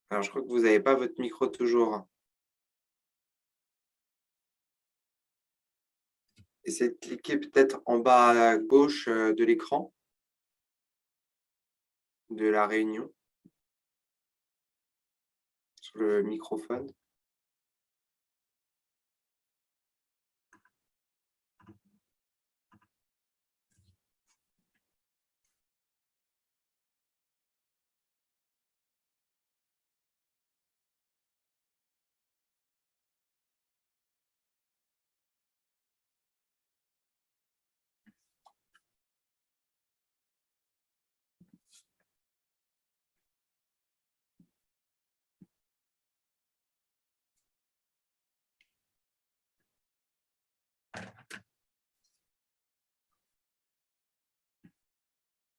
Alors, je crois que vous n'avez pas votre micro toujours. Essayez de cliquer peut-être en bas à gauche de l'écran de la réunion sur le microphone.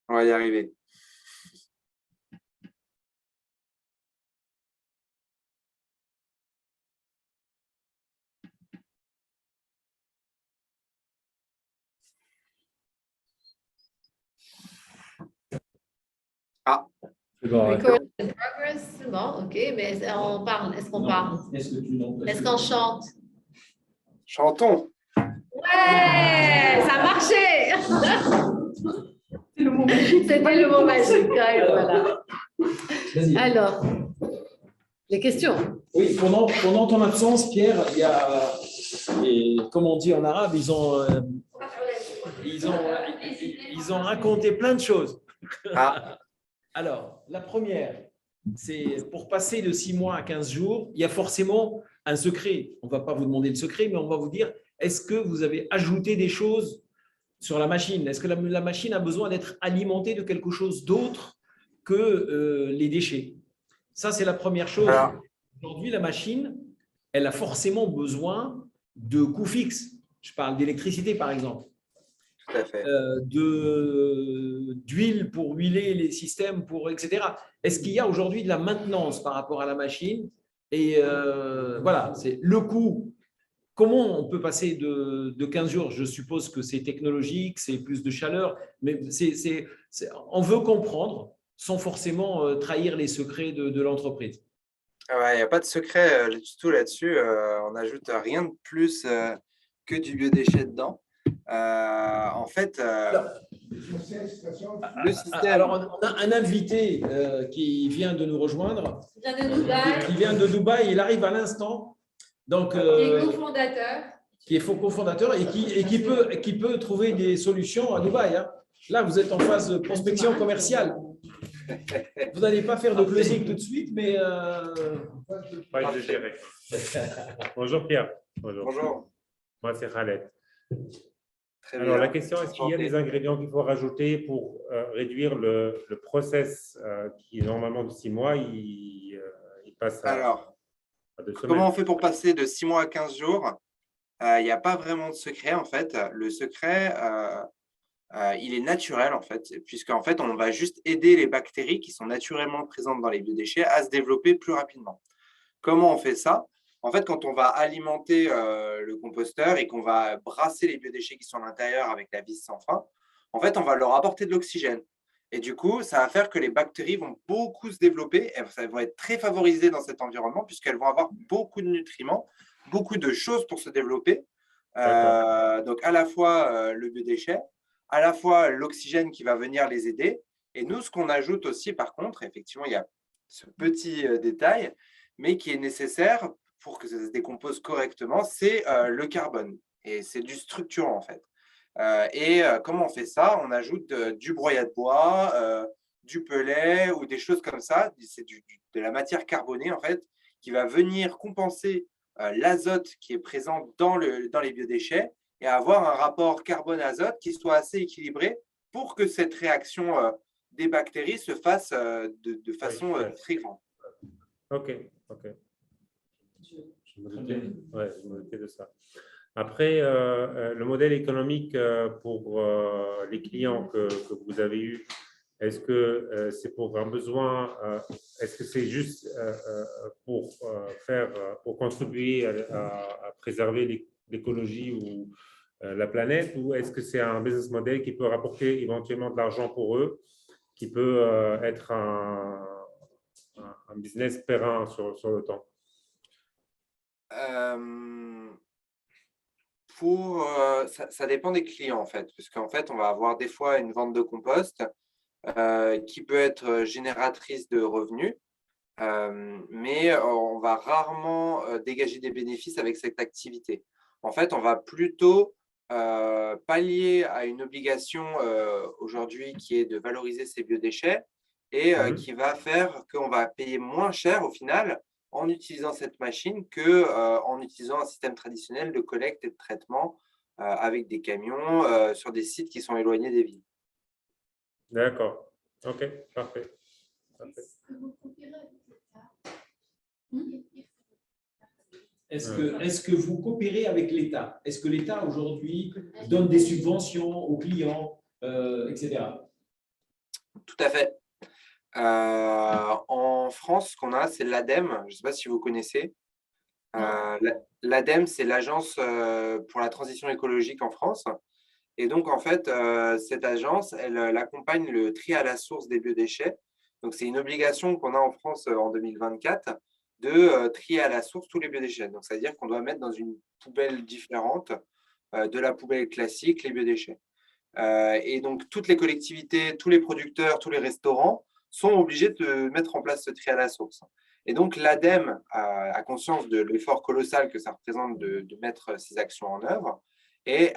On va y arriver. Ah, Record in progress, c'est bon, ok, mais on parle, est-ce qu'on parle? Est-ce qu'on chante? chantons. Ouais, ça a marché! C'était le mot magique, ouais, voilà. Alors, les questions. Oui, pendant ton absence, Pierre, il y a, et comme on dit en arabe, ils ont raconté plein de choses. Ah, Alors, la première, c'est pour passer de 6 mois à 15 jours, il y a forcément un secret. On ne va pas vous demander le secret, mais on va vous dire, est-ce que vous avez ajouté des choses sur la machine? Est-ce que la machine a besoin d'être alimentée de quelque chose d'autre que les déchets? Ça, c'est la première chose. alors, Aujourd'hui, la machine, elle a forcément besoin de coûts fixes. Je parle d'électricité, par exemple. tout à fait. D'huile pour huiler les systèmes, etc. Est-ce qu'il y a aujourd'hui de la maintenance par rapport à la machine? Et voilà, c'est le coût. Comment on peut passer de 15 jours? Je suppose que c'est technologique, c'est plus de chaleur, mais on veut comprendre sans forcément trahir les secrets de l'entreprise. Ah ouais, il n'y a pas de secret du tout là-dessus. On n'ajoute rien de plus que du biodéchet dedans. En fait, le système. Alors, on a un invité qui vient de nous rejoindre, qui vient de Dubaï. Il arrive à l'instant. Donc, Qui est cofondateur. Qui est cofondateur et qui peut trouver des solutions à Dubaï. Hein. Là, vous êtes en phase de prospection commerciale. Vous n'allez pas faire de closing tout de suite, mais… Pas exagéré. Bonjour Pierre. Bonjour. Moi, c'est Khaled. Très Alors, bien. la question, est-ce qu'il y a des ingrédients qu'il faut rajouter pour réduire le process qui est normalement de 6 mois, il passe Alors, à 2 semaines. comment on fait pour passer de 6 mois à 15 jours? Il n'y a pas vraiment de secret, en fait. Le secret, il est naturel, en fait, puisqu'en fait, on va juste aider les bactéries qui sont naturellement présentes dans les biodéchets à se développer plus rapidement. Comment on fait ça? En fait, quand on va alimenter le composteur et qu'on va brasser les biodéchets qui sont à l'intérieur avec la vis sans fin, en fait, on va leur apporter de l'oxygène. Et du coup, ça va faire que les bactéries vont beaucoup se développer. Elles vont être très favorisées dans cet environnement puisqu'elles vont avoir beaucoup de nutriments, beaucoup de choses pour se développer. Donc, à la fois le biodéchet, à la fois l'oxygène qui va venir les aider. Et nous, ce qu'on ajoute aussi, par contre, effectivement, il y a ce petit détail, mais qui est nécessaire pour que ça se décompose correctement, c'est le carbone. Et c'est du structurant, en fait. Comment on fait ça? On ajoute du broyat de bois, du pellet ou des choses comme ça. C'est de la matière carbonée, en fait, qui va venir compenser l'azote qui est présent dans les biodéchets et avoir un rapport carbone-azote qui soit assez équilibré pour que cette réaction des bactéries se fasse de façon très grande. Ok. Je me doutais de ça. Après, le modèle économique pour les clients que vous avez eus, est-ce que c'est pour un besoin, est-ce que c'est juste pour contribuer à préserver l'écologie ou la planète, ou est-ce que c'est un business model qui peut rapporter éventuellement de l'argent pour eux, qui peut être un business périn sur le temps? Ça dépend des clients, en fait, parce qu'en fait, on va avoir des fois une vente de compost qui peut être génératrice de revenus, mais on va rarement dégager des bénéfices avec cette activité. En fait, on va plutôt pallier à une obligation aujourd'hui qui est de valoriser ces biodéchets et qui va faire qu'on va payer moins cher au final en utilisant cette machine que en utilisant un système traditionnel de collecte et de traitement avec des camions sur des sites qui sont éloignés des villes. D'accord. OK, parfait. Parfait. Est-ce que vous coopérez avec l'État? Est-ce que l'État aujourd'hui donne des subventions aux clients, etc. Tout à fait. En France, ce qu'on a, c'est l'ADEME. Je ne sais pas si vous connaissez. L'ADEME, c'est l'Agence pour la transition écologique en France. Et donc, en fait, cette agence, elle accompagne le tri à la source des biodéchets. Donc, c'est une obligation qu'on a en France en 2024 de trier à la source tous les biodéchets. Donc, c'est-à-dire qu'on doit mettre dans une poubelle différente de la poubelle classique les biodéchets. Et donc, toutes les collectivités, tous les producteurs, tous les restaurants sont obligés de mettre en place ce tri à la source. Et donc, l'ADEME a conscience de l'effort colossal que ça représente de mettre ces actions en œuvre. Et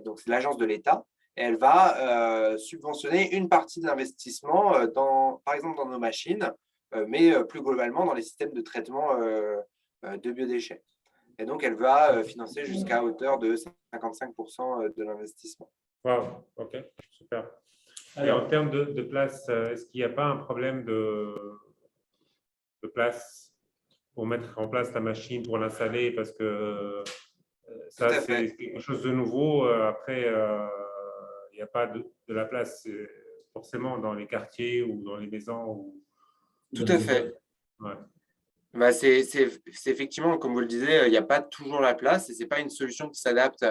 donc c'est l'agence de l'État, et elle va subventionner une partie de l'investissement, par exemple dans nos machines, mais plus globalement dans les systèmes de traitement de biodéchets. Et donc, elle va financer jusqu'à hauteur de 55% de l'investissement. Wow, OK, super. Et en termes de place, est-ce qu'il n'y a pas un problème de place pour mettre en place la machine, pour l'installer? Parce que ça, c'est quelque chose de nouveau. Après, il n'y a pas de la place forcément dans les quartiers ou dans les maisons. Tout à fait. Ouais. Bah, c'est effectivement, comme vous le disiez, il n'y a pas toujours la place et ce n'est pas une solution qui s'adapte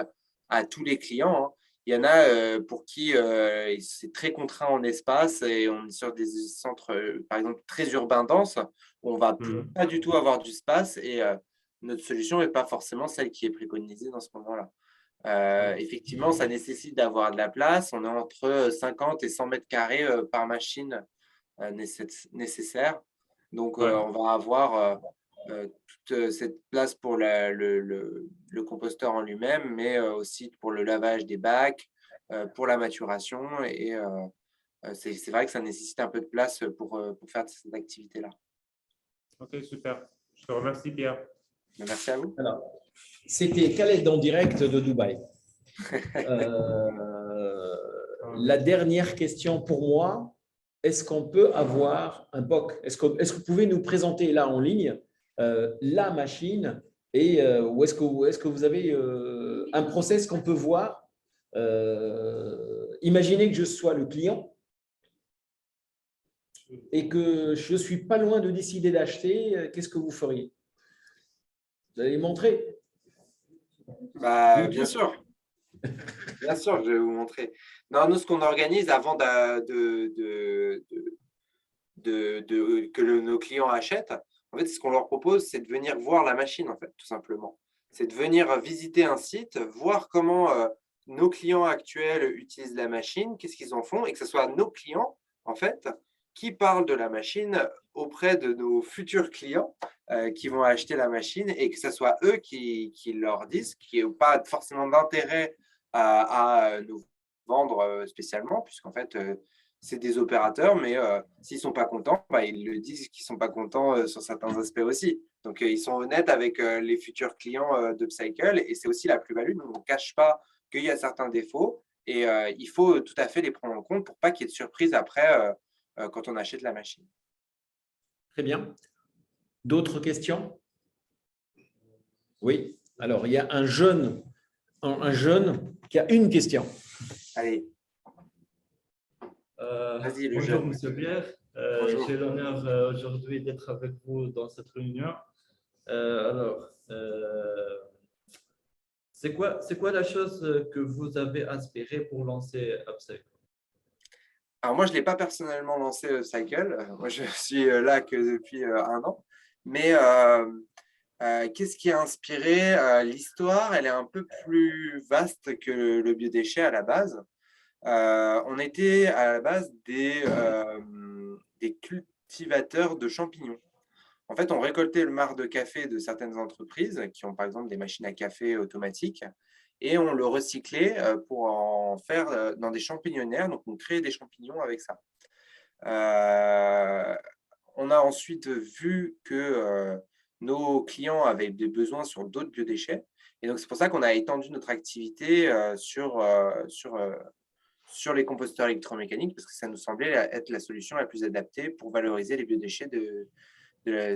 à tous les clients, hein. Il y en a pour qui c'est très contraint en espace et on est sur des centres, par exemple, très urbains denses où on ne va pas du tout avoir du espace et notre solution n'est pas forcément celle qui est préconisée dans ce moment-là. Effectivement, ça nécessite d'avoir de la place. On est entre 50 et 100 mètres carrés par machine nécessaire. Donc, on va avoir toute cette place pour le composteur en lui-même, mais aussi pour le lavage des bacs, pour la maturation. Et c'est vrai que ça nécessite un peu de place pour faire cette activité-là. OK, super. Je te remercie, Pierre. Merci à vous. Alors, c'était Khaled en direct de Dubaï. La dernière question pour moi, est-ce qu'on peut avoir un POC? Est-ce que vous pouvez nous présenter là en ligne la machine et ou est-ce que vous avez un process qu'on peut voir? Imaginez que je sois le client et que je ne suis pas loin de décider d'acheter, qu'est-ce que vous feriez? Vous allez montrer? Bah, bien sûr. Bien sûr, je vais vous montrer. Non, nous, ce qu'on organise avant que nos clients achètent, en fait, ce qu'on leur propose, c'est de venir voir la machine, en fait, tout simplement. C'est de venir visiter un site, voir comment nos clients actuels utilisent la machine, qu'est-ce qu'ils en font, et que ce soit nos clients, en fait, qui parlent de la machine auprès de nos futurs clients qui vont acheter la machine et que ce soit eux qui leur disent, qui n'ont pas forcément d'intérêt à nous vendre spécialement, puisqu'en fait, c'est des opérateurs, mais s'ils ne sont pas contents, bah, ils le disent qu'ils ne sont pas contents sur certains aspects aussi. Donc, ils sont honnêtes avec les futurs clients d'Upcycle et c'est aussi la plus-value. Nous, on ne cache pas qu'il y a certains défauts et il faut tout à fait les prendre en compte pour pas qu'il y ait de surprise après quand on achète la machine. Très bien. D'autres questions? Oui. Alors, il y a un jeune qui a une question. Allez. Vas-y, le Bonjour, jeune. Monsieur Pierre. Bonjour. J'ai l'honneur aujourd'hui d'être avec vous dans cette réunion. C'est quoi la chose que vous avez inspiré pour lancer Upcycle? Alors moi, je ne l'ai pas personnellement lancé, Cycle. Moi, je suis là que depuis 1 an. Mais qu'est-ce qui a inspiré l'histoire? Elle est un peu plus vaste que le biodéchet à la base. On était à la base des cultivateurs de champignons. En fait, on récoltait le marc de café de certaines entreprises qui ont par exemple des machines à café automatiques et on le recyclait pour en faire dans des champignonnaires. Donc, on créait des champignons avec ça. Euh, on a ensuite vu que nos clients avaient des besoins sur d'autres biodéchets. Et donc, c'est pour ça qu'on a étendu notre activité sur les composteurs électromécaniques, parce que ça nous semblait être la solution la plus adaptée pour valoriser les biodéchets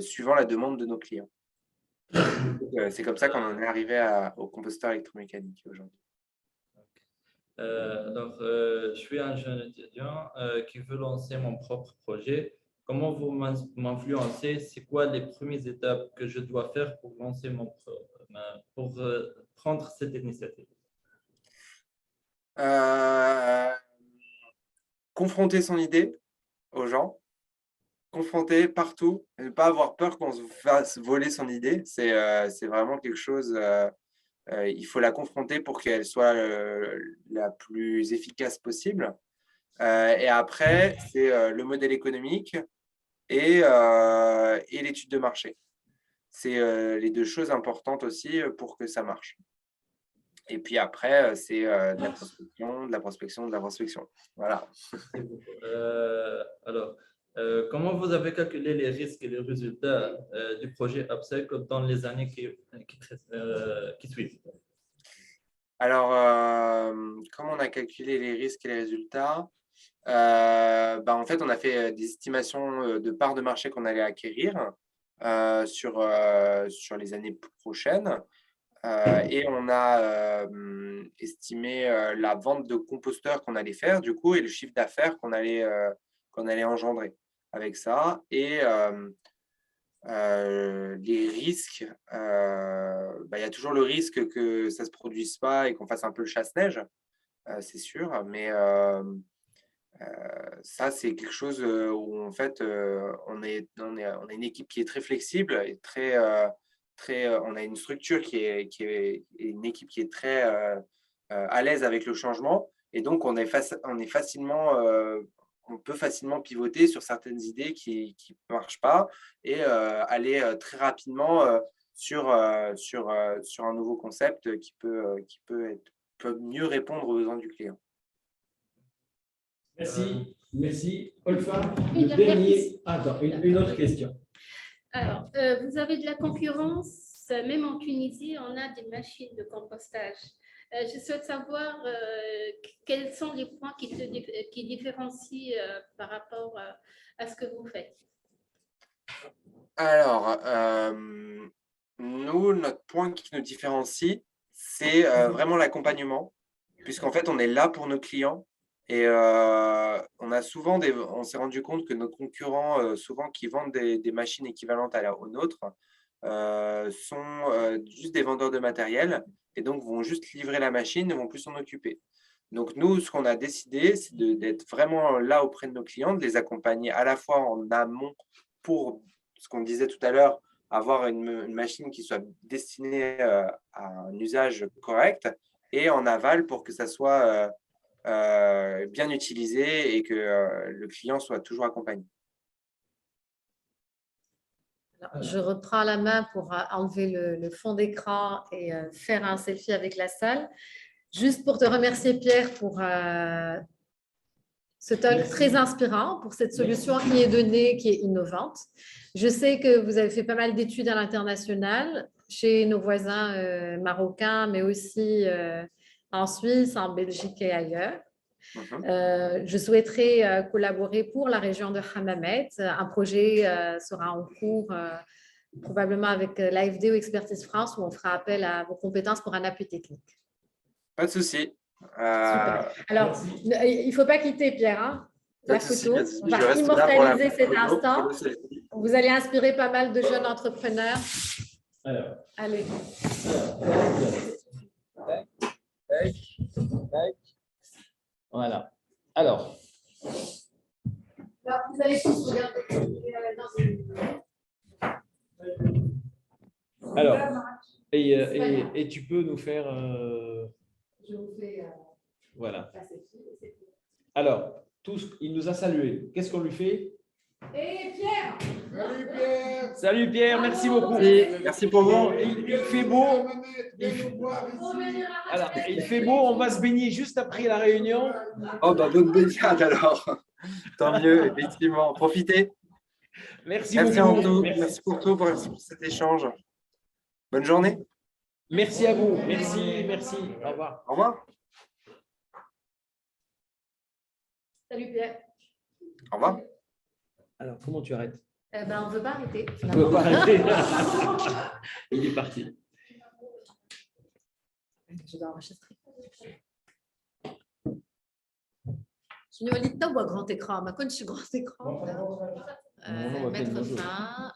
suivant la demande de nos clients. C'est comme ça qu'on en est arrivé au composteur électromécanique aujourd'hui. Je suis un jeune étudiant qui veut lancer mon propre projet. Comment vous m'influencez? C'est quoi les premières étapes que je dois faire pour lancer pour prendre cette initiative? Confronter son idée aux gens, confronter partout, et ne pas avoir peur qu'on se fasse voler son idée. C'est vraiment quelque chose, il faut la confronter pour qu'elle soit la plus efficace possible. Et après, c'est le modèle économique et l'étude de marché. C'est les 2 choses importantes aussi pour que ça marche. Et puis après, c'est de la prospection, de la prospection, de la prospection. Voilà. Comment vous avez calculé les risques et les résultats du projet Upcycle dans les années qui suivent? Alors, comment on a calculé les risques et les résultats? En fait, on a fait des estimations de parts de marché qu'on allait acquérir sur les années prochaines. Et on a estimé la vente de composteurs qu'on allait faire, du coup, et le chiffre d'affaires qu'on allait engendrer avec ça. Et les risques, il y a toujours le risque que ça ne se produise pas et qu'on fasse un peu le chasse-neige, c'est sûr. Mais ça, c'est quelque chose où, en fait, on est une équipe qui est très flexible et on a une structure qui est une équipe qui est très à l'aise avec le changement. Et donc, on peut facilement pivoter sur certaines idées qui ne marchent pas et aller très rapidement sur un nouveau concept qui peut mieux répondre aux besoins du client. Merci. Olfa, Une le dernier. Attends, une autre question. Alors, vous avez de la concurrence, même en Tunisie, on a des machines de compostage. Je souhaite savoir quels sont les points qui différencient par rapport à ce que vous faites. Alors, nous, notre point qui nous différencie, c'est vraiment l'accompagnement, puisqu'en fait, on est là pour nos clients. Et on s'est rendu compte que nos concurrents, souvent qui vendent des machines équivalentes aux nôtres, sont juste des vendeurs de matériel et donc vont juste livrer la machine et vont plus s'en occuper. Donc nous, ce qu'on a décidé, c'est d'être vraiment là auprès de nos clients, de les accompagner à la fois en amont pour ce qu'on disait tout à l'heure, avoir une machine qui soit destinée à un usage correct et en aval pour que ça soit bien utilisé et que le client soit toujours accompagné. Alors, je reprends la main pour enlever le fond d'écran et faire un selfie avec la salle. Juste pour te remercier, Pierre, pour ce talk très inspirant, pour cette solution qui est donnée, qui est innovante. Je sais que vous avez fait pas mal d'études à l'international, chez nos voisins marocains, mais aussi en Suisse, en Belgique et ailleurs. Je souhaiterais collaborer pour la région de Hammamet. Un projet sera en cours probablement avec l'AFD ou Expertise France où on fera appel à vos compétences pour un appui technique. Pas de souci. Super. Alors, il ne faut pas quitter, Pierre, hein, la photo. On va immortaliser cet instant. Vous allez inspirer pas mal de jeunes entrepreneurs. Alors, allez. Voilà. Alors, Alors, vous allez tous regarder dans une... Alors, et tu peux nous faire… Je vous fais voilà. passer dessus. Alors, il nous a salué. Qu'est-ce qu'on lui fait? Et Pierre! Salut Pierre. Salut Pierre, merci beaucoup. Merci pour vous. Bon, il fait beau. Alors, il fait beau, on va se baigner juste après la réunion. Oh, bah, bonne baignade alors. Tant mieux, effectivement. Profitez. Merci Merci beaucoup. à vous. Merci pour tout, pour cet échange. Bonne journée. Merci à vous. Merci, merci. Au revoir. Au revoir. Salut Pierre. Au revoir. Alors, comment tu arrêtes? On ne veut pas arrêter. Tu ne peux pas arrêter. Il est parti. Je dois enregistrer. Je ne lis pas grand écran. Ma je suis grand écran. Mettre fin.